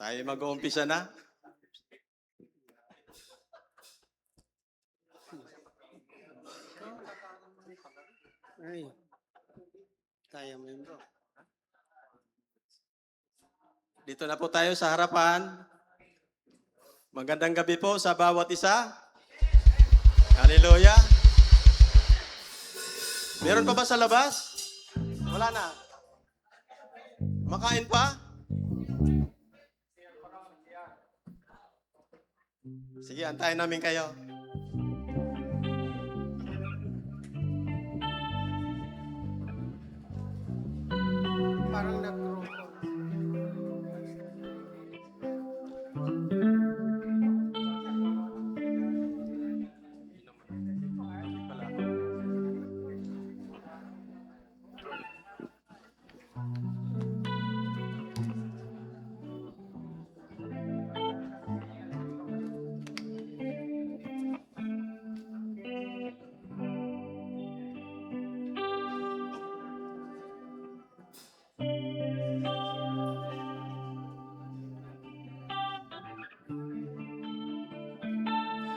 Tayo mag-uumpisa na. Ay, kaya mo yun, bro. Dito na po tayo sa harapan. Magandang gabi po sa bawat isa. Hallelujah. Meron pa ba sa labas? Wala na. Makain pa? Sige, antayin namin kayo. Parang nag-grow.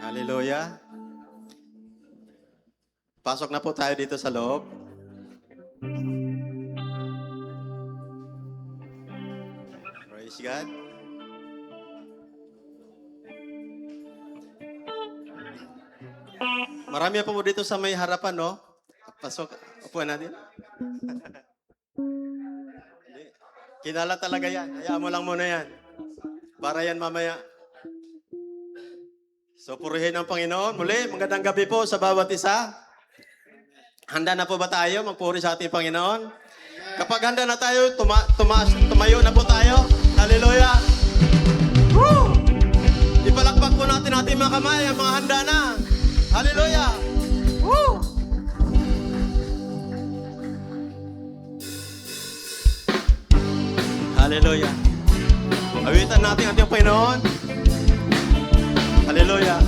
Hallelujah. Pasok na po tayo dito sa loob. Praise God. Marami po dito sa may harapan, no? Pasok. Upuan natin. Hindi. Kilala talaga yan. Hayaan mo lang muna yan. Para yan mamaya. So, purihin ang Panginoon. Muli, magandang gabi po sa bawat isa. Handa na po ba tayo magpuri sa ating Panginoon? Kapag handa na tayo, tumayo na po tayo. Hallelujah! Woo! Ipalakpak po natin ating mga kamay, ang mga handa na. Hallelujah! Woo! Hallelujah! Awitan natin ating Panginoon. Hallelujah.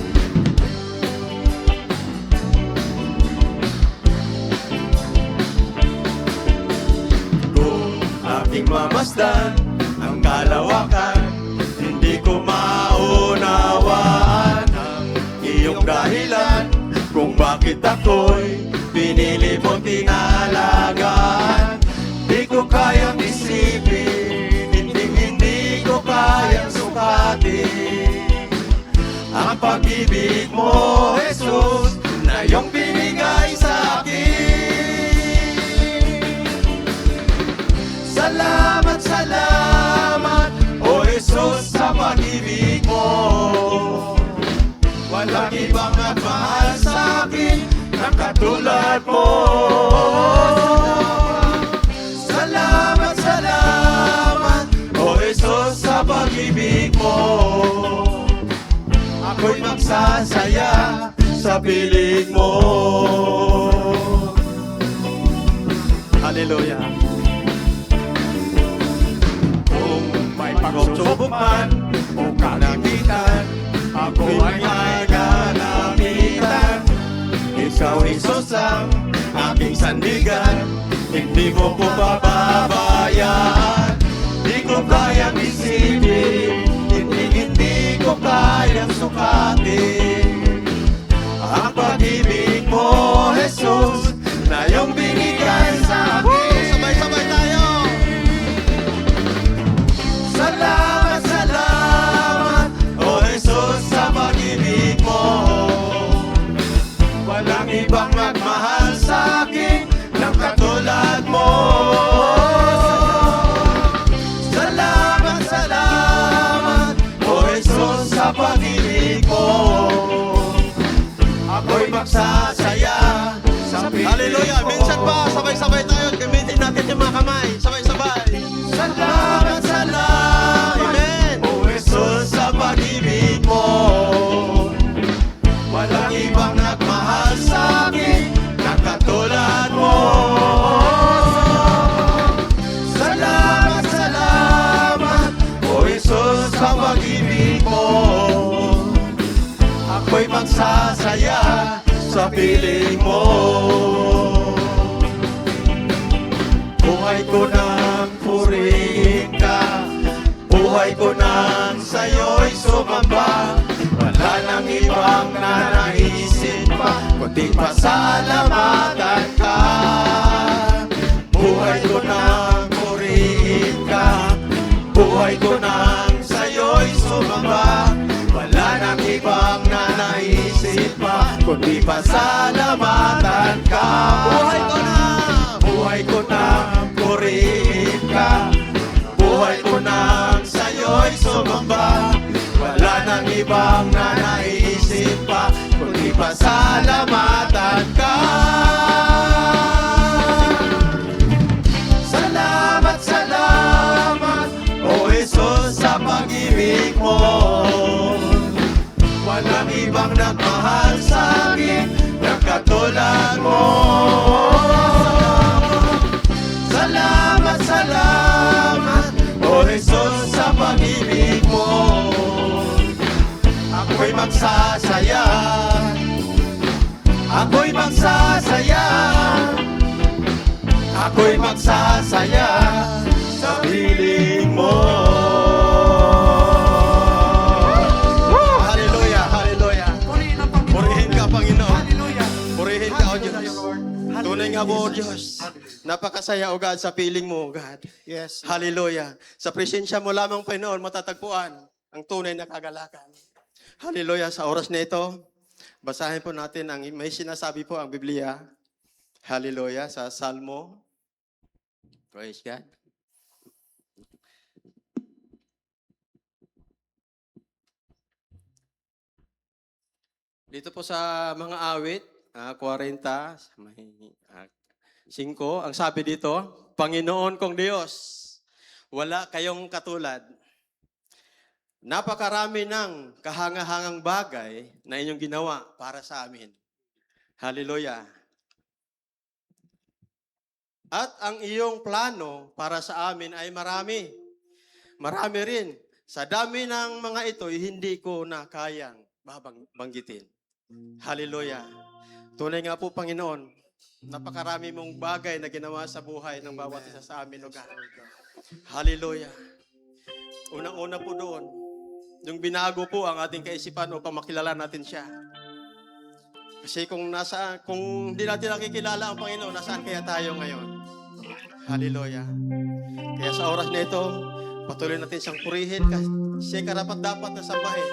Kung aking mamasdan ang kalawakan, hindi ko maunawaan ang iyong dahilan kung bakit ako'y pinili mo tinalagaan. Di ko kayang isipin, hindi ko kayang sukatin ang pag-ibig mo, Jesus, na iyong binigay sa akin. Salamat, salamat, O Jesus, sa pag-ibig mo. Walang ibang nagmahal sa akin na katulad mo. Salamat, salamat, O Jesus, sa pag-ibig mo. Ako'y magsasaya sa piling mo. Hallelujah. Kung may pagsubok man o kalamitan, ako ay magalamitan. Ikaw, Jesus, ang aking sandigan. Hindi mo ko pababayaan. Di ko kayang isipin, hindi ko kayang sukatin ang pag-ibig mo, Jesus, na iyong binigay sa akin. Sabay-sabay tayo. Salamat, salamat, O Jesus, sa pag-ibig mo. Walang ibang magmahal sa akin ng katulad mo. Salamat, salamat, O Jesus, sa pag-ibig mo. Ako'y magsasaya sa piling mo. Hallelujah! Minsan pa, sabay-sabay tayo. Gamitin natin yung mga kamay. Sabay-sabay. Salamat, salamat, Amen, O Jesus, sa pag-ibig mo. Walang ibang nagmahal sa akin na katulad mo. Salamat, salamat, O Jesus, sa pag-ibig mo. Ako'y magsasaya sa piling mo. Buhay ko nang purihin ka, O Buhay ko nang sa'yo'y sumamba. Wala nang ibang nanaisip pa, kundi pasalamatan ka. Buhay ko nang purihin ka. Buhay ko nang sa'yo'y sumamba. Wala nang ibang nanaisip pa, kundi pasalamatan ka. Buhay ko na purihin ka. Buhay ko nang sa'yo'y sumamba. Wala nang ibang nanaisip pa, kundi pasalamatan ka. Salamat, salamat, O Jesus, sa pag-ibig mo. Walang ibang nagmahal sa akin na katulad mo. Salamat, salamat, O Jesus, sa pag-ibig mo. Ako'y magsasaya, ako'y magsasaya, ako'y magsasaya sa piling mo. Hallelujah, hallelujah. Purihin ka, Panginoon. Purihin ka, O Diyos. Tunay nga po, O Diyos. Napakasaya, O God, sa piling mo, O God. Yes. Hallelujah. Sa presensya mo lamang, Panginoon, matatagpuan ang tunay na kagalakan. Hallelujah. Sa oras na ito, basahin po natin ang may sinasabi po ang Biblia. Hallelujah. Sa Salmo. Praise God. Dito po sa mga awit, 40, 5, ang sabi dito, Panginoon kong Diyos, wala kayong katulad. Napakarami ng kahangahangang bagay na inyong ginawa para sa amin. Hallelujah. At ang iyong plano para sa amin ay marami. Marami rin. Sa dami ng mga ito, hindi ko na kayang banggitin. Hallelujah. Tunay nga po, Panginoon, napakarami mong bagay na ginawa sa buhay ng bawat isa sa amin, O God. Hallelujah. Unang-una po doon, yung binago po ang ating kaisipan upang makilala natin siya. Kasi kung hindi natin nakikilala ang Panginoon, nasaan kaya tayo ngayon? Hallelujah. Kaya sa oras na ito, patuloy natin siyang purihin kasi siya karapat-dapat na sambahin.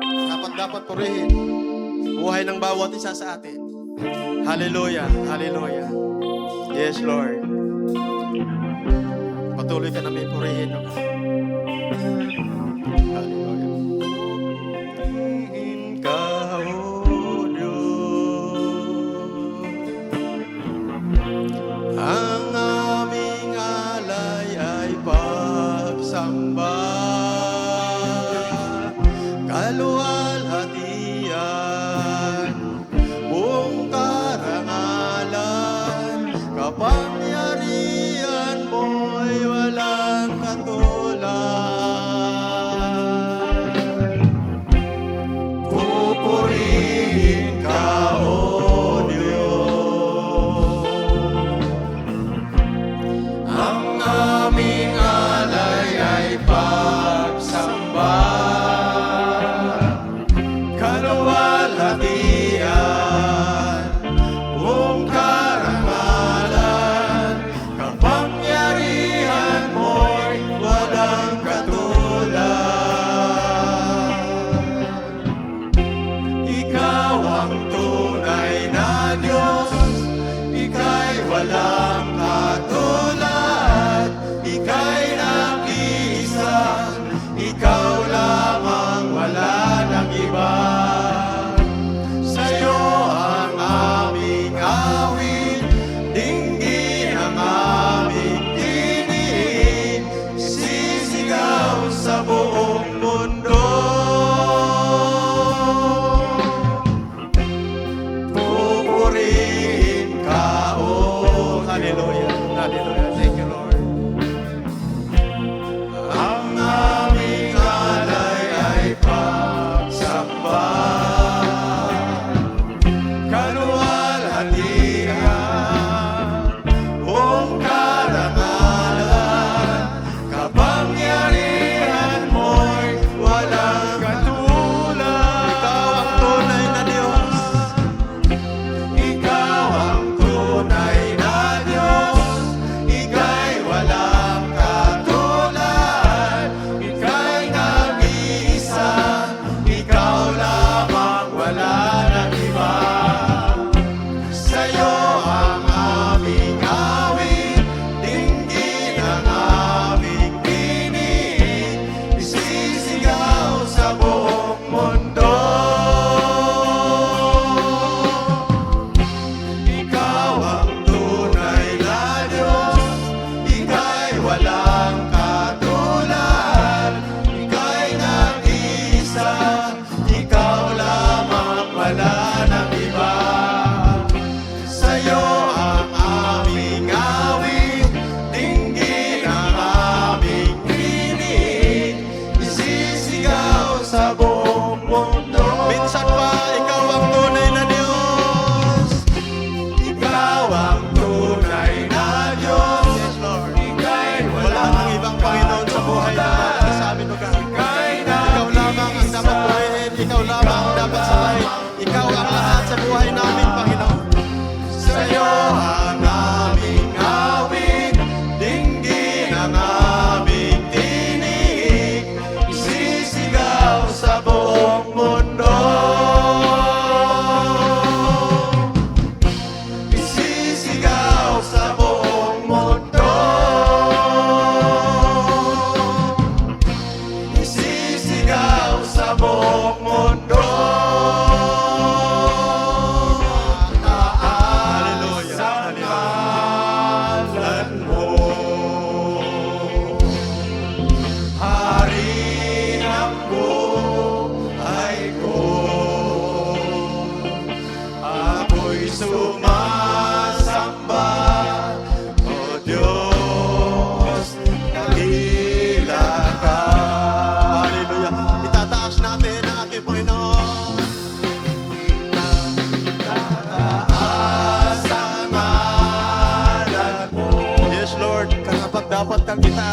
Karapat-dapat purihin. Buhay ng bawat isa sa atin. Hallelujah. Hallelujah. Yes, Lord. Patuloy ka namin purihin, O God. Hallelujah. Ikaw, O Diyos, ang aming alay ay pagsamba. Kaluwalhatian, buong karangalan, kapangyarihan mo'y walang katulad. Pupurihin ka, O Diyos, ang aming alay ay pagsamba.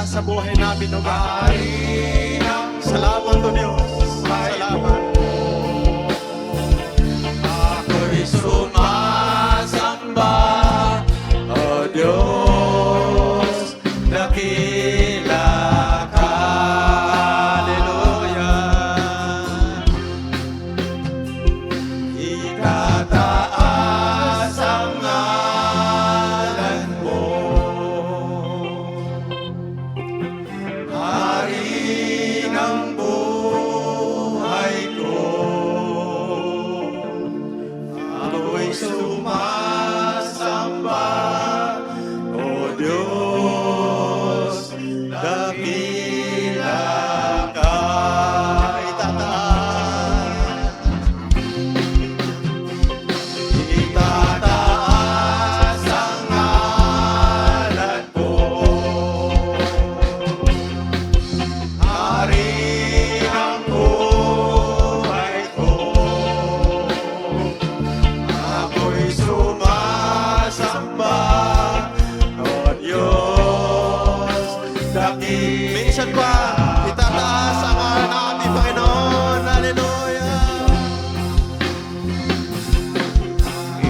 sa buhay namin, O God. Salamat, O Diyos. Salamat. Ako'y sumasamba, O Diyos, dakila ka. Hallelujah. Itataas ang ngalan mo. Hari ng buhay ko. Ako'y sumasamba, O Diyos, dakila ka. Itataas ang ngalan mo. Hari ng buhay ko. Ako'y sumasamba, O Diyos, dakila. Minsan pa, itataas ang ngalan ng ating Panginoon. Hallelujah.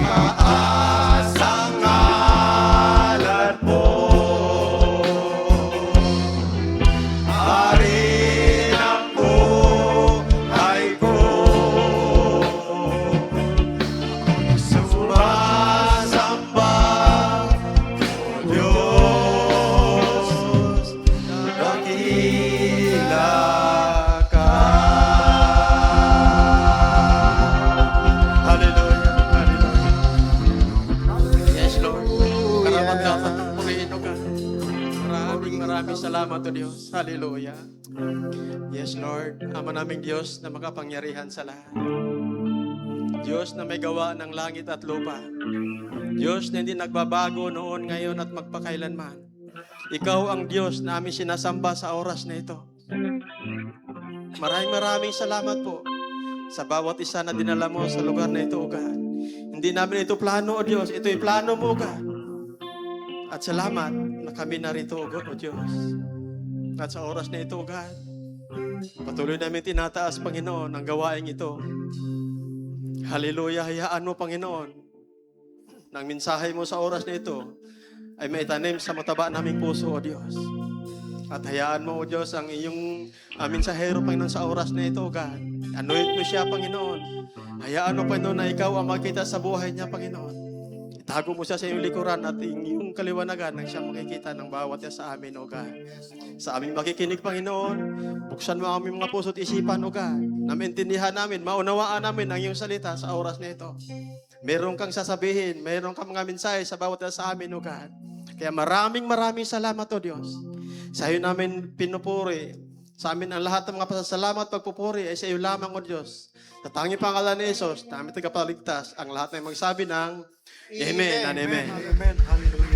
Itaas ang ngalan mo. Hari ng buhay ko. Sumasamba, O Diyos, dakila ka. Hallelujah, hallelujah. Yes, Lord. Karapat-dapat ng purihin, O God. Maraming salamat, O Diyos. Hallelujah. Yes, Lord. Ama naming Diyos na makapangyarihan sa lahat. Diyos na may gawa ng langit at lupa. Diyos na hindi nagbabago noon, ngayon at magpakailanman. Ikaw ang Diyos na aming sinasamba sa oras na ito. Maraming salamat po sa bawat isa na dinala mo sa lugar na ito, O God. Hindi namin ito plano, O Diyos. Ito'y plano mo, O God. At salamat na kami narito, O God, O Diyos. At sa oras na ito, O God, patuloy namin tinataas, Panginoon, ang gawaing ito. Hallelujah, hayaan mo, Panginoon, ng mensahe mo sa oras na ito ay maitanim sa mataba naming puso, O Diyos. At hayaan mo, O Diyos, ang iyong mensahero, Panginoon, sa oras na ito, O God. Anoint mo siya, Panginoon. Hayaan mo, Panginoon, na ikaw ang makita sa buhay niya, Panginoon. Itago mo siya sa iyong likuran at iyong kaliwanagan nang siya makikita ng bawat isa sa amin, O God. Sa aming makikinig, Panginoon, buksan mo ang aming mga puso't isipan, O God, na maintindihan namin, maunawaan namin ang iyong salita sa oras na ito. Meron kang sasabihin, meron kang mga mensahe sa bawat isa sa amin, O God. Kaya maraming salamat, O Diyos. Sa iyo namin pinupuri. Sa amin ang lahat ng mga pasasalamat at pagpupuri ay sa iyo lamang, O Diyos. Sa tanging pangalan ni Jesus, na aming tagapagligtas, ang lahat ng magsabi ng Amen and Amen. Amen. Hallelujah.